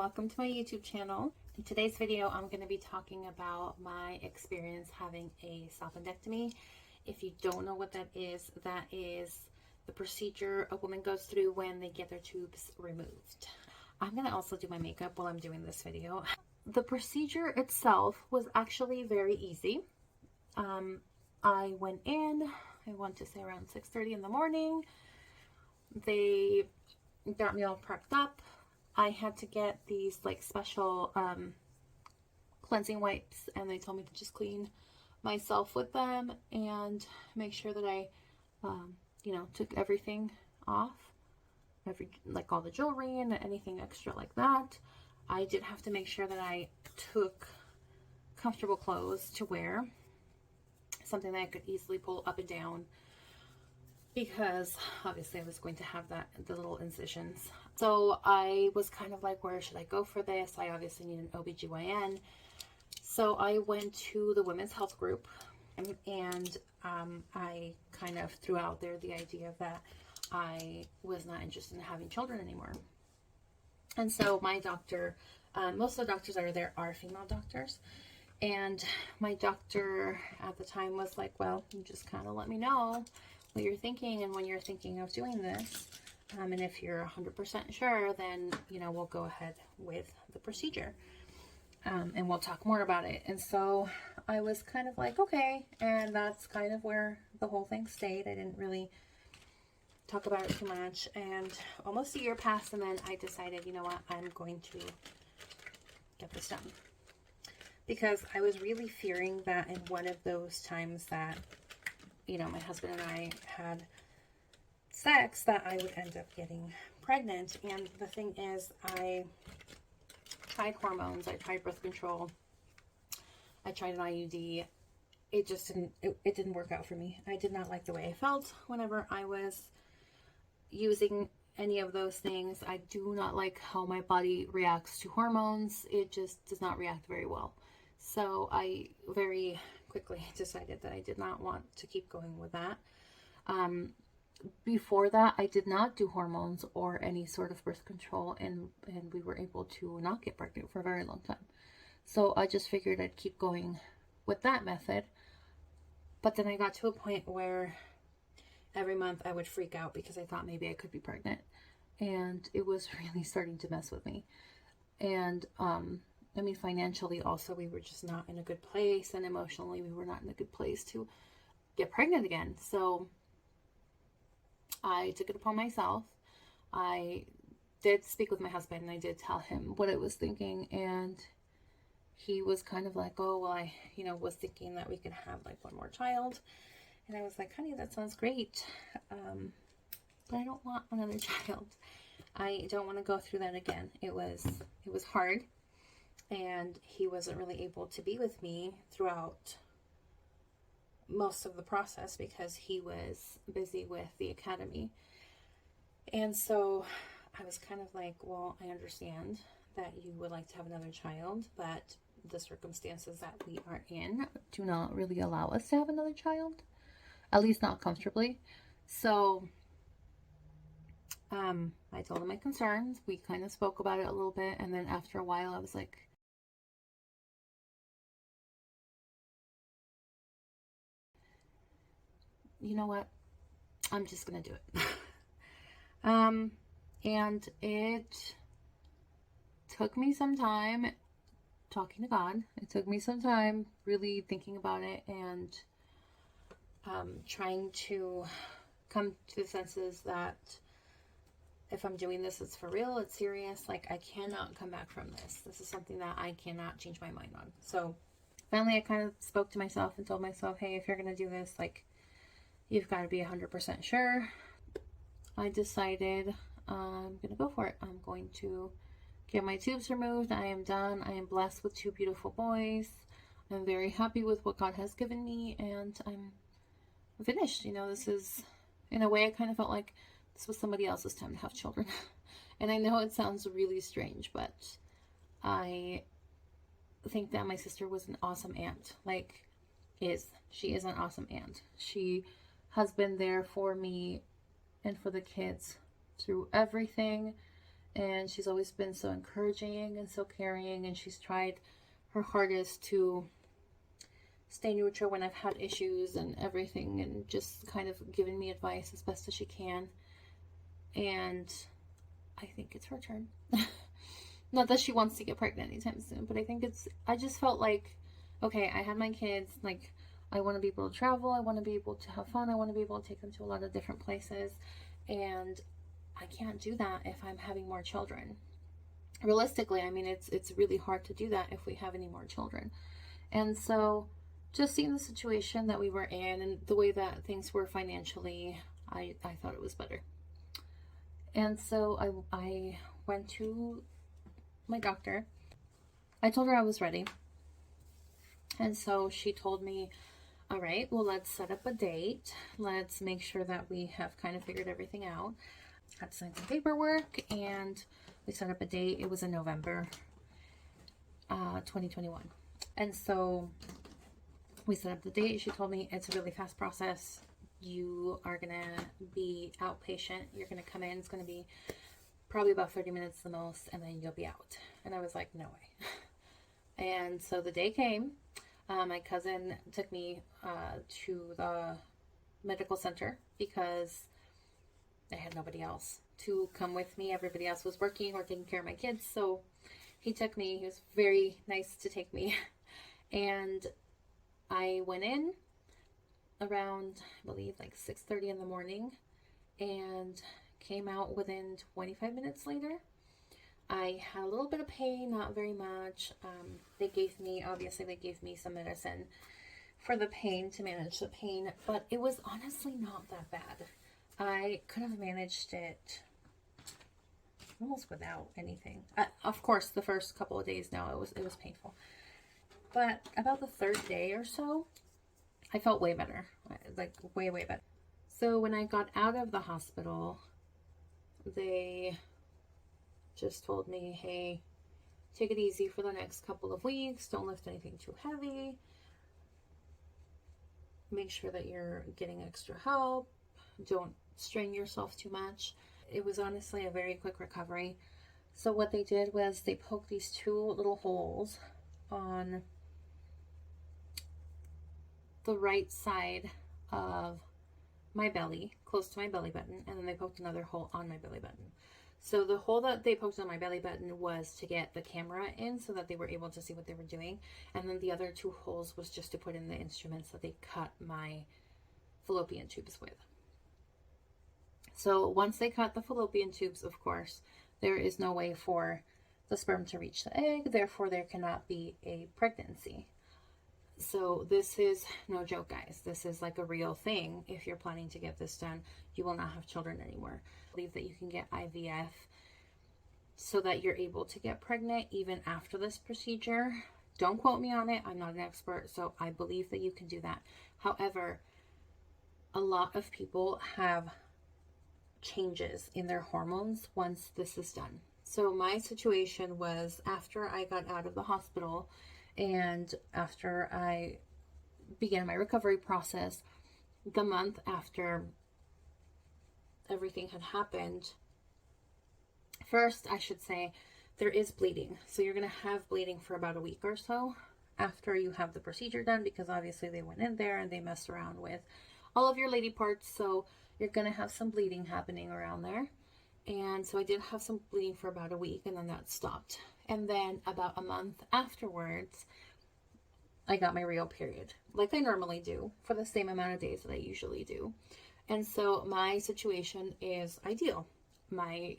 welcome to my YouTube channel. In today's video, I'm going to be talking about my experience having a salpingectomy. If you don't know what that is the procedure a woman goes through when they get their tubes removed. I'm going to also do my makeup while I'm doing this video. The procedure itself was actually very easy. I went in, I want to say around 6:30 in the morning. They got me all prepped up. I had to get these like special cleansing wipes, and they told me to just clean myself with them and make sure that I took everything off, like all the jewelry and anything extra like that. I did have to make sure that I took comfortable clothes to wear, something that I could easily pull up and down, because obviously I was going to have the little incisions. So I was kind of like, where should I go for this? I obviously need an OBGYN. So I went to the women's health group, and I kind of threw out there the idea that I was not interested in having children anymore. And so my doctor, most of the doctors that are there are female doctors. And my doctor at the time was like, well, you just kind of let me know what you're thinking and when you're thinking of doing this. And if you're 100% sure, then, we'll go ahead with the procedure. And we'll talk more about it. And so I was kind of like, okay. And that's kind of where the whole thing stayed. I didn't really talk about it too much. And almost a year passed, and then I decided, you know what, I'm going to get this done. Because I was really fearing that in one of those times that, my husband and I had sex, that I would end up getting pregnant. And the thing is, I tried hormones, I tried birth control, I tried an IUD. It just didn't work out for me. I did not like the way I felt whenever I was using any of those things. I do not like how my body reacts to hormones. It just does not react very well. So I very quickly decided that I did not want to keep going with that. Before that, I did not do hormones or any sort of birth control, and we were able to not get pregnant for a very long time. So I just figured I'd keep going with that method. But then I got to a point where every month I would freak out because I thought maybe I could be pregnant, and it was really starting to mess with me. And financially also, we were just not in a good place, and emotionally we were not in a good place to get pregnant again. So I took it upon myself. I did speak with my husband, and I did tell him what I was thinking, and he was kind of like, oh, well, I was thinking that we could have like one more child. And I was like, honey, that sounds great, but I don't want another child. I don't want to go through that again. It was hard, and he wasn't really able to be with me throughout most of the process because he was busy with the academy. And so I was kind of like, well, I understand that you would like to have another child, but the circumstances that we are in do not really allow us to have another child, at least not comfortably. So I told him my concerns. We kind of spoke about it a little bit, and then after a while I was like, you know what, I'm just gonna do it. And it took me some time talking to God. It took me some time really thinking about it, and trying to come to the senses that if I'm doing this, it's for real, it's serious. Like, I cannot come back from this. This is something that I cannot change my mind on. So finally I kind of spoke to myself and told myself, hey, if you're going to do this, like, you've got to be 100% sure. I decided I'm going to go for it. I'm going to get my tubes removed. I am done. I am blessed with 2 beautiful boys. I'm very happy with what God has given me, and I'm finished. This is, in a way, I kind of felt like this was somebody else's time to have children. And I know it sounds really strange, but I think that my sister was an awesome aunt. She is an awesome aunt. She has been there for me and for the kids through everything. And she's always been so encouraging and so caring, and she's tried her hardest to stay neutral when I've had issues and everything, and just kind of giving me advice as best as she can. And I think it's her turn. Not that she wants to get pregnant anytime soon, but I just felt like, okay, I had my kids, like, I want to be able to travel, I want to be able to have fun, I want to be able to take them to a lot of different places, and I can't do that if I'm having more children. Realistically, I mean, it's really hard to do that if we have any more children. And so, just seeing the situation that we were in and the way that things were financially, I thought it was better. And so I went to my doctor. I told her I was ready. And so she told me, all right, well, let's set up a date. Let's make sure that we have kind of figured everything out. I had to sign some paperwork, and we set up a date. It was in November 2021. And so we set up the date. She told me it's a really fast process. You are going to be outpatient. You're going to come in. It's going to be probably about 30 minutes the most, and then you'll be out. And I was like, no way. And so the day came. My cousin took me to the medical center because I had nobody else to come with me. Everybody else was working or taking care of my kids. So he took me. He was very nice to take me. And I went in around, I believe, like 6:30 in the morning, and came out within 25 minutes later. I had a little bit of pain, not very much. They gave me some medicine for the pain, to manage the pain, but it was honestly not that bad. I could have managed it almost without anything. Of course, the first couple of days, no, it was painful. But about the third day or so, I felt way better, like way, way better. So when I got out of the hospital, they just told me, hey, take it easy for the next couple of weeks. Don't lift anything too heavy. Make sure that you're getting extra help. Don't strain yourself too much. It was honestly a very quick recovery. So what they did was they poked these two little holes on the right side of my belly, close to my belly button, and then they poked another hole on my belly button. So the hole that they poked on my belly button was to get the camera in so that they were able to see what they were doing. And then the other two holes was just to put in the instruments that they cut my fallopian tubes with. So once they cut the fallopian tubes, of course, there is no way for the sperm to reach the egg. Therefore, there cannot be a pregnancy. So this is no joke, guys. This is like a real thing. If you're planning to get this done, you will not have children anymore. I believe that you can get IVF so that you're able to get pregnant even after this procedure. Don't quote me on it. I'm not an expert, so I believe that you can do that. However, a lot of people have changes in their hormones once this is done. So my situation was after I got out of the hospital, and after I began my recovery process, the month after everything had happened, first, I should say, there is bleeding. So you're going to have bleeding for about a week or so after you have the procedure done, because obviously they went in there and they messed around with all of your lady parts. So you're going to have some bleeding happening around there. And so I did have some bleeding for about a week, and then that stopped. And then about a month afterwards, I got my real period, like I normally do, for the same amount of days that I usually do. And so my situation is ideal. My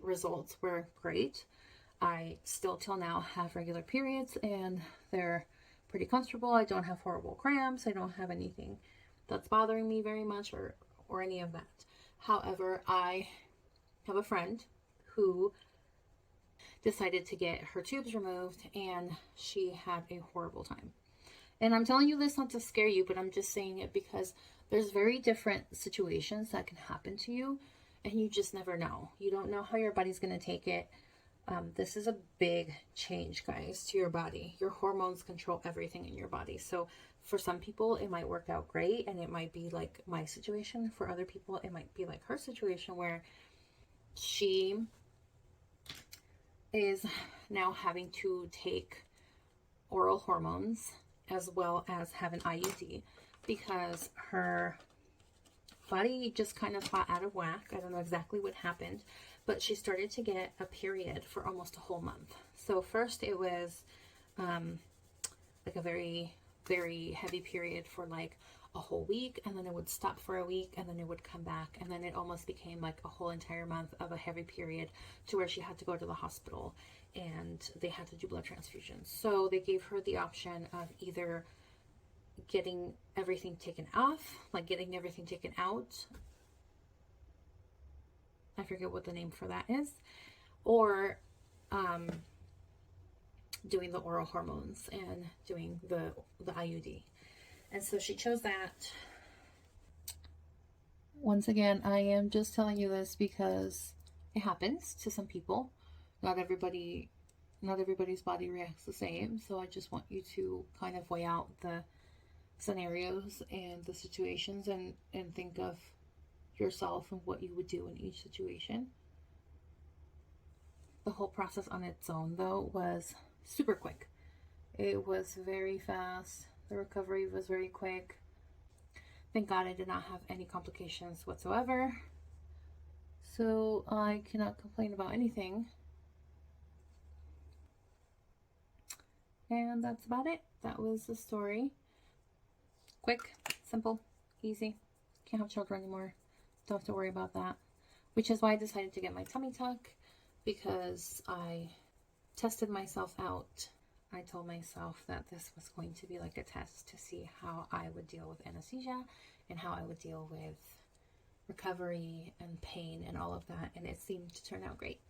results were great. I still till now have regular periods, and they're pretty comfortable. I don't have horrible cramps. I don't have anything that's bothering me very much or any of that. However, I have a friend who decided to get her tubes removed, and she had a horrible time. And I'm telling you this not to scare you, but I'm just saying it because there's very different situations that can happen to you, and you just never know. You don't know how your body's going to take it. This is a big change, guys, to your body. Your hormones control everything in your body. So for some people, it might work out great, and it might be like my situation. For other people, it might be like her situation, where she is now having to take oral hormones as well as have an IUD because her body just kind of got out of whack. I don't know exactly what happened, but she started to get a period for almost a whole month. So first it was like a very, very heavy period for like a whole week, and then it would stop for a week, and then it would come back, and then it almost became like a whole entire month of a heavy period to where she had to go to the hospital and they had to do blood transfusions. So they gave her the option of either getting everything taken off, like getting everything taken out, I forget what the name for that is, or doing the oral hormones and doing the IUD. And so she chose that. Once again, I am just telling you this because it happens to some people. Not everybody's body reacts the same. So I just want you to kind of weigh out the scenarios and the situations and think of yourself and what you would do in each situation. The whole process on its own, though, was super quick. It was very fast. The recovery was very quick. Thank God I did not have any complications whatsoever. So I cannot complain about anything. And that's about it. That was the story. Quick, simple, easy. Can't have children anymore. Don't have to worry about that. Which is why I decided to get my tummy tuck, because I tested myself out. I told myself that this was going to be like a test to see how I would deal with anesthesia and how I would deal with recovery and pain and all of that, and it seemed to turn out great.